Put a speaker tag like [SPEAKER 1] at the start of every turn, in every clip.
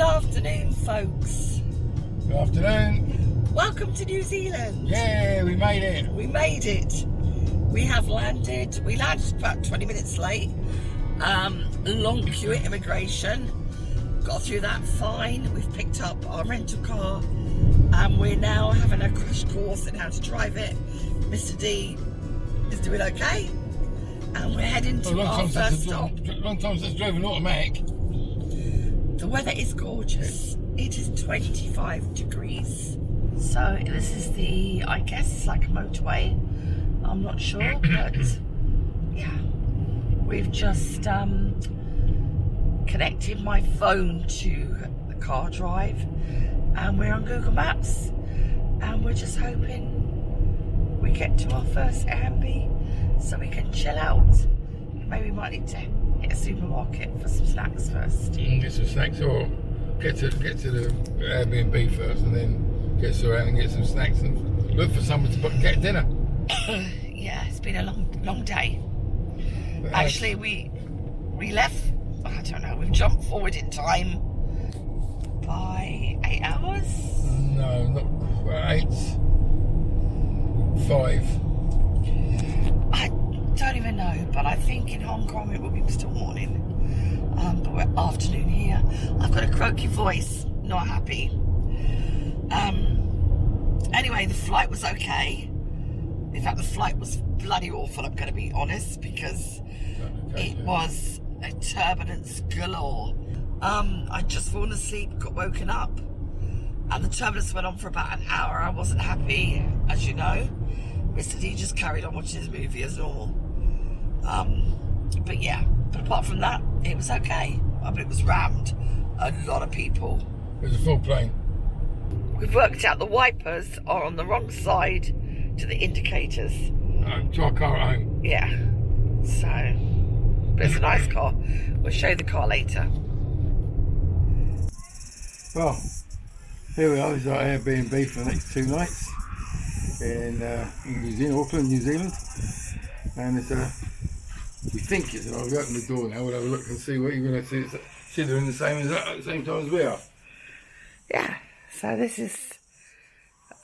[SPEAKER 1] Good afternoon, folks.
[SPEAKER 2] Good afternoon.
[SPEAKER 1] Welcome to New Zealand.
[SPEAKER 2] Yeah, we made it.
[SPEAKER 1] We made it. We have landed. We landed about 20 minutes late. Long queue at immigration. Got through that fine. We've picked up our rental car and we're now having a crash course in how to drive it. Mr. D is doing okay. And we're heading to our first stop.
[SPEAKER 2] Long time since driving automatic.
[SPEAKER 1] The weather is gorgeous. It is 25 degrees. So this is the, I guess it's like a motorway. I'm not sure, but yeah. We've just connected my phone to the car drive and we're on Google Maps and we're just hoping we get to our first Airbnb so we can chill out. Maybe we might need to hit a supermarket for some snacks first.
[SPEAKER 2] Get some snacks or get to the Airbnb first and then get around and get some snacks and look for someone to get dinner.
[SPEAKER 1] Yeah, it's been a long day. Actually, we left, I don't know, we've jumped forward in time by 8 hours?
[SPEAKER 2] No, not 8. 5.
[SPEAKER 1] I don't even know, but I think in Hong Kong it will be still morning. But we're afternoon here. I've got a croaky voice, not happy. Anyway, the flight was okay. In fact, the flight was bloody awful, I'm going to be honest, because it was a turbulence galore. I'd just fallen asleep, got woken up, and the turbulence went on for about an hour. I wasn't happy, as you know. Mr. D just carried on watching his movie as normal. But yeah, but apart from that, it was okay. But it was rammed. A lot of people.
[SPEAKER 2] It was a full plane.
[SPEAKER 1] We've worked out the wipers are on the wrong side to the indicators.
[SPEAKER 2] To our car at home.
[SPEAKER 1] Yeah. So, but it's a nice car. We'll show you the car later.
[SPEAKER 2] Well, here we are. This is our Airbnb for the next 2 nights in New Zealand, Auckland, New Zealand. And it's we think it's. I'll open the door now. We'll have a look and see what you're going to see. They're in the same at the same time as we are.
[SPEAKER 1] Yeah. So this is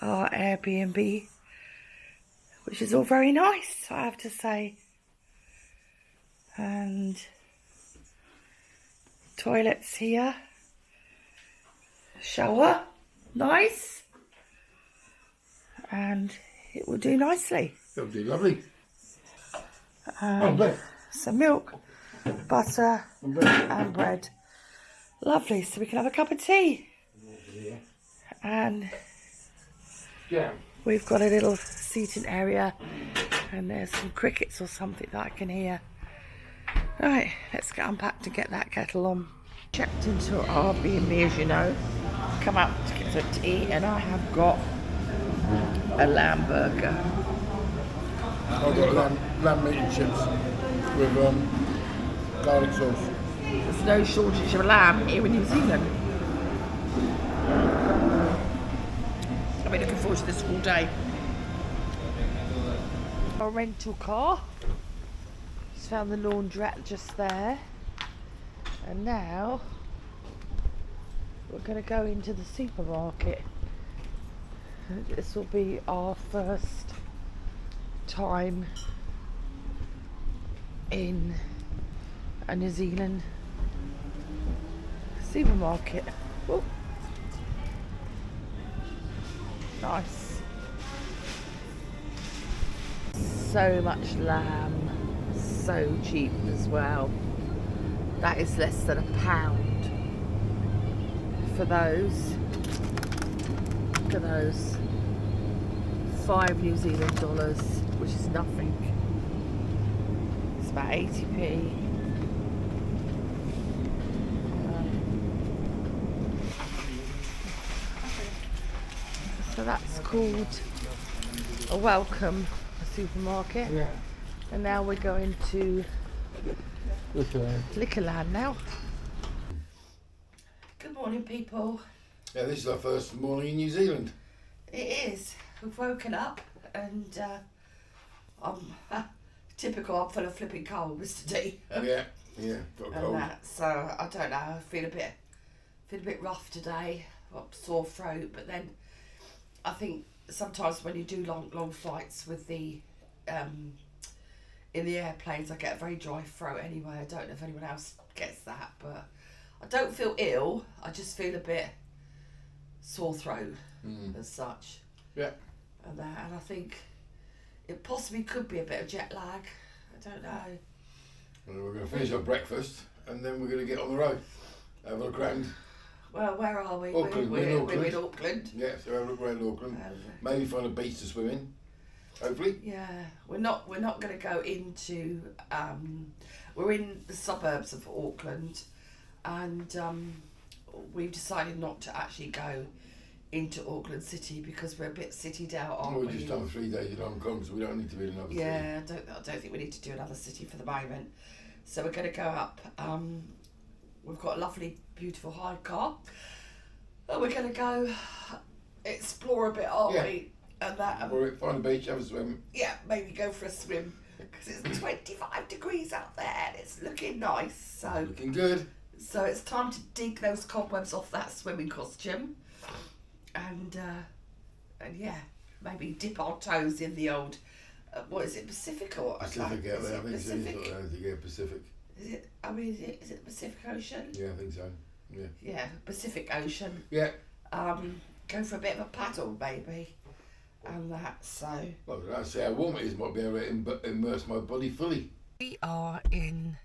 [SPEAKER 1] our Airbnb, which is all very nice, I have to say. And toilets here. Shower, nice. And it will do nicely.
[SPEAKER 2] That'll do lovely.
[SPEAKER 1] Some milk, butter and bread. Lovely, so we can have a cup of tea. And we've got a little seating area and there's some crickets or something that I can hear. Right, let's get unpacked to get that kettle on. Checked into our Airbnb, as you know. Come out to get some tea and I have got a lamb burger.
[SPEAKER 2] I've got lamb meat and chips with garlic sauce.
[SPEAKER 1] There's no shortage of lamb here in New Zealand. I've been looking forward to this all day. Our rental car. Just found the laundrette just there. And now we're going to go into the supermarket. This will be our first time in a New Zealand supermarket. Ooh. Nice. So much lamb, so cheap as well. That is less than £1 for those. Look at those. 5 New Zealand dollars, which is nothing. It's about 80p. So that's called a welcome supermarket.
[SPEAKER 2] Yeah.
[SPEAKER 1] And now we're going to Liquorland now. Good morning, people.
[SPEAKER 2] Yeah, this is our first morning in New Zealand.
[SPEAKER 1] It is. We've woken up and I'm typical. I'm full of flipping cold, Mr. D.
[SPEAKER 2] Yeah, got
[SPEAKER 1] and
[SPEAKER 2] cold.
[SPEAKER 1] that. So I don't know. I feel a bit Feel a bit rough today, got sore throat, but then I think sometimes when you do long flights with the in the airplanes, I get a very dry throat anyway. I don't know if anyone else gets that, but I don't feel ill. I just feel a bit sore throat as such.
[SPEAKER 2] Yeah.
[SPEAKER 1] And I think it possibly could be a bit of jet lag. I don't know.
[SPEAKER 2] Well, we're going to finish our breakfast and then we're going to get on the road. Have a look around.
[SPEAKER 1] Well, where are we?
[SPEAKER 2] Auckland.
[SPEAKER 1] We're in Auckland.
[SPEAKER 2] Yeah, so have a look around Auckland. Maybe find a beach to swim in. Hopefully.
[SPEAKER 1] Yeah, we're not going to go into. We're in the suburbs of Auckland, and we've decided not to actually go into Auckland City because we're a bit citied out, aren't we?
[SPEAKER 2] We've just done 3 days in Hong Kong, so we don't need to be in another city.
[SPEAKER 1] Yeah, I don't think we need to do another city for the moment. So we're going to go up. We've got a lovely, beautiful hire car. And we're going to go explore a bit, aren't we? And that.
[SPEAKER 2] Find a beach, have a swim.
[SPEAKER 1] Yeah, maybe go for a swim because it's 25 degrees out there and it's looking nice. So
[SPEAKER 2] looking good.
[SPEAKER 1] So it's time to dig those cobwebs off that swimming costume, and yeah, maybe dip our toes in the old. What is it, Pacific or
[SPEAKER 2] Pacific out there? I think
[SPEAKER 1] Pacific?
[SPEAKER 2] Pacific.
[SPEAKER 1] Is it? I mean, is it Pacific Ocean?
[SPEAKER 2] Yeah, I think so. Yeah.
[SPEAKER 1] Yeah, Pacific Ocean.
[SPEAKER 2] Yeah.
[SPEAKER 1] Go for a bit of a paddle, maybe. And that, so.
[SPEAKER 2] Well, I'd say how warm it is, might be able to immerse my body fully.
[SPEAKER 1] We are in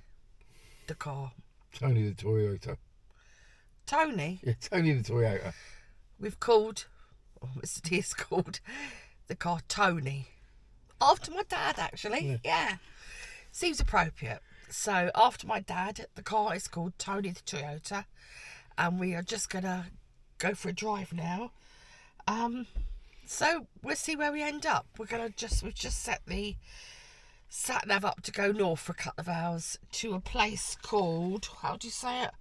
[SPEAKER 1] the car.
[SPEAKER 2] Tony the Toyota.
[SPEAKER 1] Tony?
[SPEAKER 2] Yeah, Tony the Toyota.
[SPEAKER 1] We've called, Mr. D has called the car Tony. After my dad, actually. Yeah. Seems appropriate. So, after my dad, the car is called Tony the Toyota. And we are just going to go for a drive now. So we'll see where we end up. We've just set the sat nav up to go north for a couple of hours to a place called, how do you say it?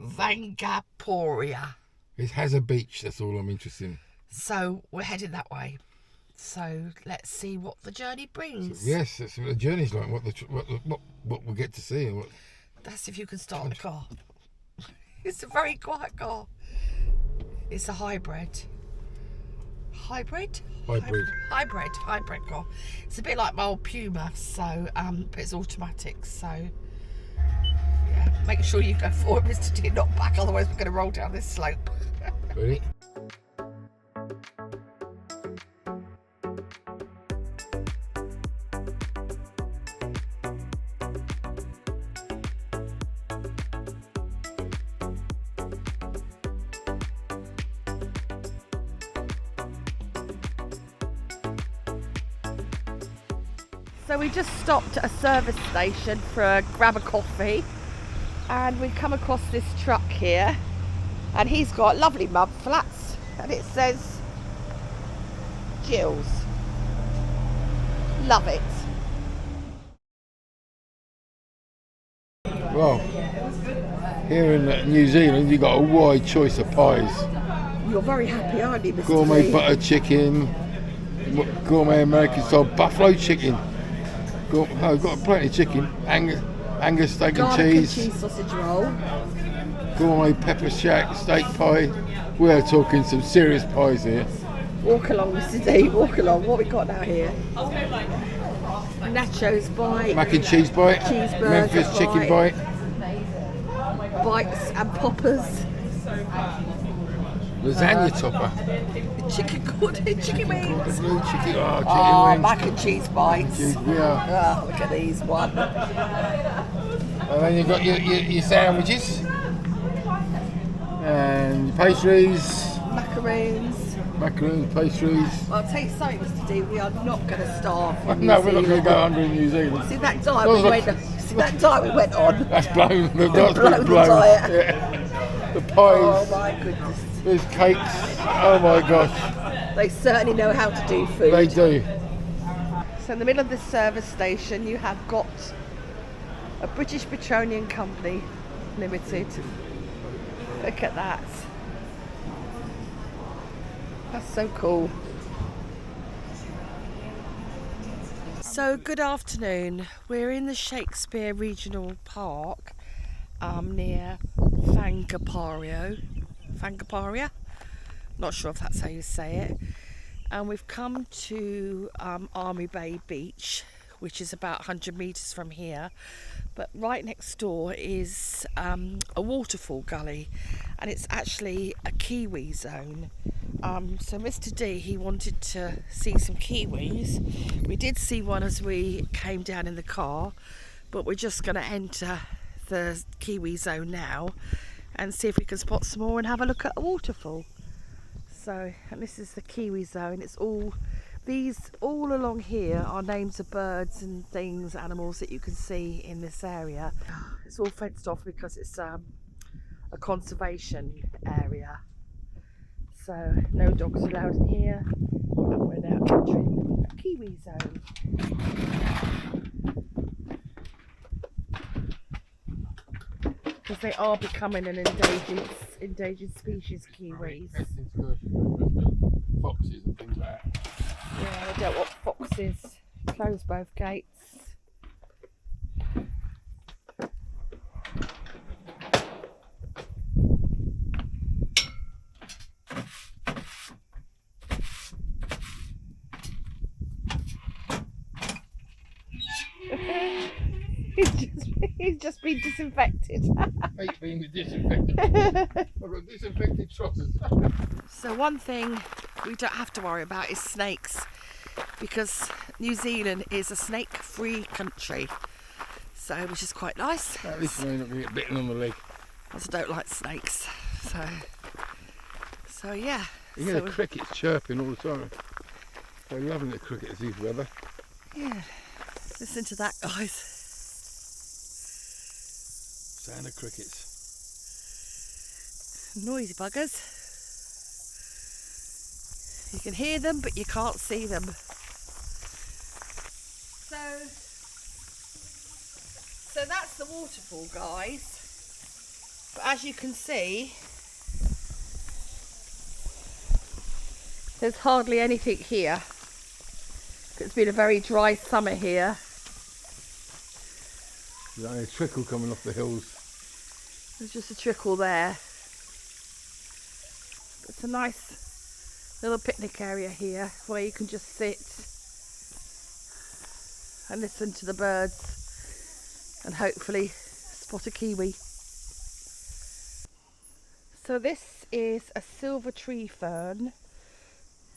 [SPEAKER 1] Vangaporia.
[SPEAKER 2] It has a beach, that's all I'm interested in.
[SPEAKER 1] So we're heading that way. So let's see what the journey brings.
[SPEAKER 2] So, yes, that's what the journey's like. What we'll get to see. And what...
[SPEAKER 1] That's if you can start the car. It's a very quiet car. It's a hybrid car. It's a bit like my old Puma, so but it's automatic, so yeah, make sure you go forward, Mr. D, not back, otherwise we're going to roll down this slope.
[SPEAKER 2] Ready?
[SPEAKER 1] So we just stopped at a service station for grab a coffee, and we come across this truck here, and he's got lovely mud flats, and it says Jill's. Love it.
[SPEAKER 2] Well, here in New Zealand you've got a wide choice of pies.
[SPEAKER 1] You're very happy, aren't you, Mr.
[SPEAKER 2] Gourmet
[SPEAKER 1] D?
[SPEAKER 2] butter chicken, gourmet American style buffalo chicken. I've got plenty of chicken, Angus steak and cheese,
[SPEAKER 1] sausage roll,
[SPEAKER 2] gourmet pepper shack, steak pie. We are talking some serious pies here.
[SPEAKER 1] Walk along, Mr. D, walk along. What we got now here? Nachos bite,
[SPEAKER 2] Mac and cheese bite,
[SPEAKER 1] cheeseburger
[SPEAKER 2] Memphis chicken bite,
[SPEAKER 1] bites and poppers,
[SPEAKER 2] lasagna topper,
[SPEAKER 1] chicken wings.
[SPEAKER 2] Chicken
[SPEAKER 1] Oh,
[SPEAKER 2] wings.
[SPEAKER 1] mac and cheese bites.
[SPEAKER 2] Yeah.
[SPEAKER 1] Oh, look at these one.
[SPEAKER 2] And then you've got your sandwiches and your pastries. Macaroons, pastries.
[SPEAKER 1] Well, I'll tell you something, Mr. D, we are not going to starve.
[SPEAKER 2] No, we're not going to go hungry in New Zealand.
[SPEAKER 1] See that diet we went on?
[SPEAKER 2] That's blown. That's
[SPEAKER 1] blown
[SPEAKER 2] blown.
[SPEAKER 1] diet.
[SPEAKER 2] Yeah. The pies.
[SPEAKER 1] Oh my goodness.
[SPEAKER 2] There's cakes. Oh my gosh.
[SPEAKER 1] They certainly know how to do food.
[SPEAKER 2] They do.
[SPEAKER 1] So in the middle of this service station you have got a British Petroleum Company Limited. Look at that. That's so cool. So good afternoon. We're in the Shakespeare Regional Park near Vangaporia. Fangaparia. Not sure if that's how you say it. And we've come to Army Bay Beach, which is about 100 metres from here. But right next door is a waterfall gully, and it's actually a kiwi zone. So Mr. D, he wanted to see some kiwis. We did see one as we came down in the car, but we're just going to enter the kiwi zone now and see if we can spot some more and have a look at a waterfall. So, and this is the kiwi zone. It's all, these all along here are names of birds and things, animals that you can see in this area. It's all fenced off because it's a conservation area. So no dogs allowed in here, and we're now entering a kiwi zone. Because they are becoming an endangered species, kiwis.
[SPEAKER 2] Foxes and things like that.
[SPEAKER 1] Yeah, they don't want foxes. Close both gates. He's just been disinfected.
[SPEAKER 2] I hate being disinfected. I've got disinfected trotters.
[SPEAKER 1] So one thing we don't have to worry about is snakes, because New Zealand is a snake-free country, so which is quite nice.
[SPEAKER 2] At least you may not get bitten on the leg.
[SPEAKER 1] I also don't like snakes, so yeah.
[SPEAKER 2] You hear the crickets chirping all the time. They're loving the crickets this weather.
[SPEAKER 1] Yeah, listen to that, guys.
[SPEAKER 2] Sound of crickets.
[SPEAKER 1] Noisy buggers. You can hear them, but you can't see them. So that's the waterfall, guys. But as you can see, there's hardly anything here. It's been a very dry summer here.
[SPEAKER 2] There's only a trickle coming off the hills.
[SPEAKER 1] There's just a trickle there. It's a nice little picnic area here where you can just sit and listen to the birds and hopefully spot a kiwi. So this is a silver tree fern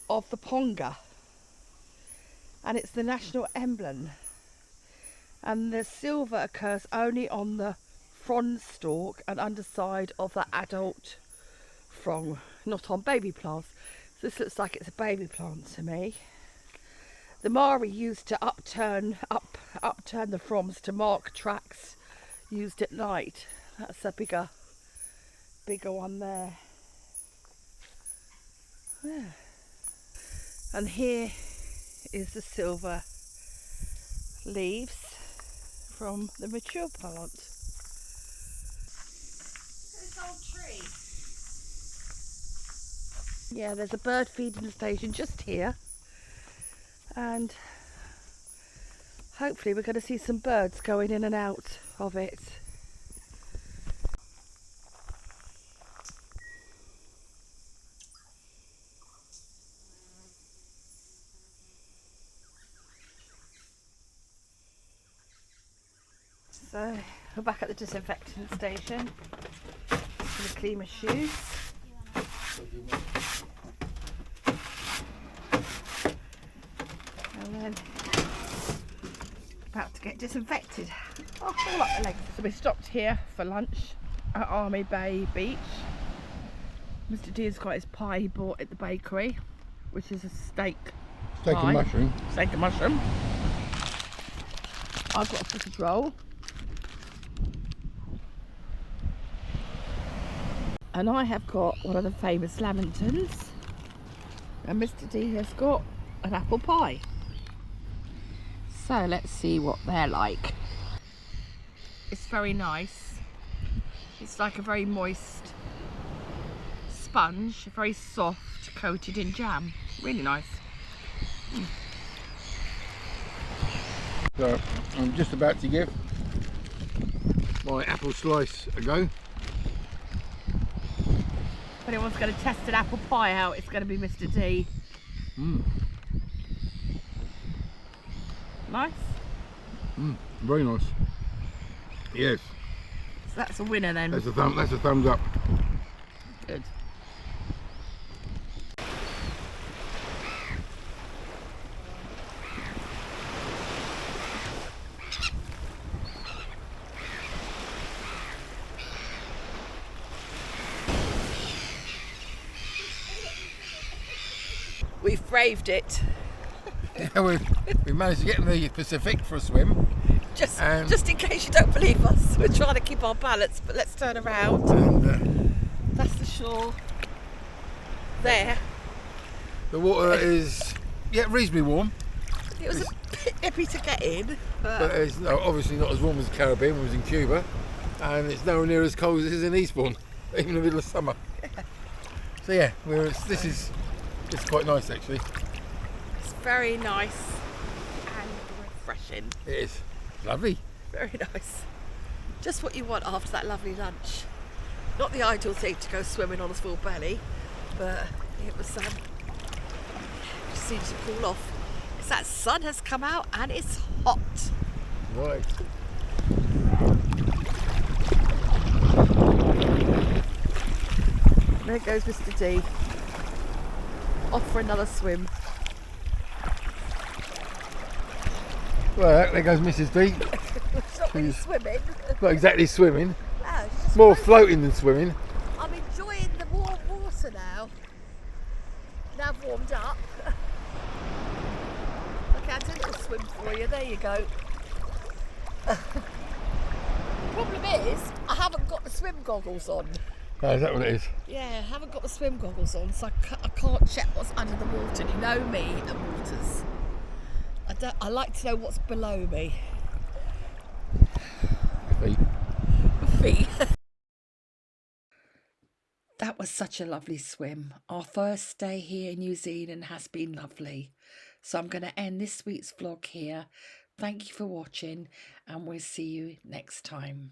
[SPEAKER 1] of the Ponga, and it's the national emblem. And the silver occurs only on the frond stalk and underside of the adult frond, not on baby plants. So this looks like it's a baby plant to me. The Maori used to upturn the fronds to mark tracks used at night. That's a bigger one there. Yeah. And here is the silver leaves from the mature plant. This old tree. Yeah, there's a bird feeding station just here, and hopefully we're going to see some birds going in and out of it. So we're back at the disinfectant station. Gonna clean my shoes. And then about to get disinfected. Oh, all up the legs. So we stopped here for lunch at Army Bay Beach. Mr. D's got his pie he bought at the bakery, which is a steak
[SPEAKER 2] Steak
[SPEAKER 1] pie.
[SPEAKER 2] and mushroom.
[SPEAKER 1] Steak and mushroom. I've got a sausage roll. And I have got one of the famous lamingtons, and Mr. D has got an apple pie. So let's see what they're like. It's very nice. It's like a very moist sponge, very soft, coated in jam. Really nice.
[SPEAKER 2] So I'm just about to give my apple slice a go.
[SPEAKER 1] If anyone's going to test an apple pie out, it's going to be Mr. D. Nice?
[SPEAKER 2] Very nice. Yes.
[SPEAKER 1] So that's a winner then.
[SPEAKER 2] That's a thumbs up.
[SPEAKER 1] Good. We've braved it.
[SPEAKER 2] Yeah, we managed to get in the Pacific for a swim.
[SPEAKER 1] Just in case you don't believe us, we're trying to keep our balance, but let's turn around.
[SPEAKER 2] And
[SPEAKER 1] that's the shore. There.
[SPEAKER 2] The water is, reasonably warm.
[SPEAKER 1] It was a bit nippy to get in.
[SPEAKER 2] But it's obviously not as warm as the Caribbean when it was in Cuba. And it's nowhere near as cold as it is in Eastbourne, even in the middle of summer. So yeah, it's quite nice actually.
[SPEAKER 1] It's very nice and refreshing.
[SPEAKER 2] It is. Lovely.
[SPEAKER 1] Very nice. Just what you want after that lovely lunch. Not the ideal thing to go swimming on a full belly, but it was just seemed to cool off. Because that sun has come out and it's hot.
[SPEAKER 2] Right.
[SPEAKER 1] There goes Mr. D. Off for another swim.
[SPEAKER 2] Well, there goes Mrs. D.
[SPEAKER 1] It's not really swimming.
[SPEAKER 2] Not exactly swimming.
[SPEAKER 1] No, she's just
[SPEAKER 2] More floating than swimming.
[SPEAKER 1] I'm enjoying the warm water now. Now I've warmed up. Okay, I did a little swim for you. There you go. The problem is, I haven't got the swim goggles on.
[SPEAKER 2] Oh, is that what it is?
[SPEAKER 1] Yeah, I haven't got the swim goggles on, so I can't check what's under the water. You know me and waters. I like to know what's below me. Feet. That was such a lovely swim. Our first day here in New Zealand has been lovely. So I'm going to end this week's vlog here. Thank you for watching, and we'll see you next time.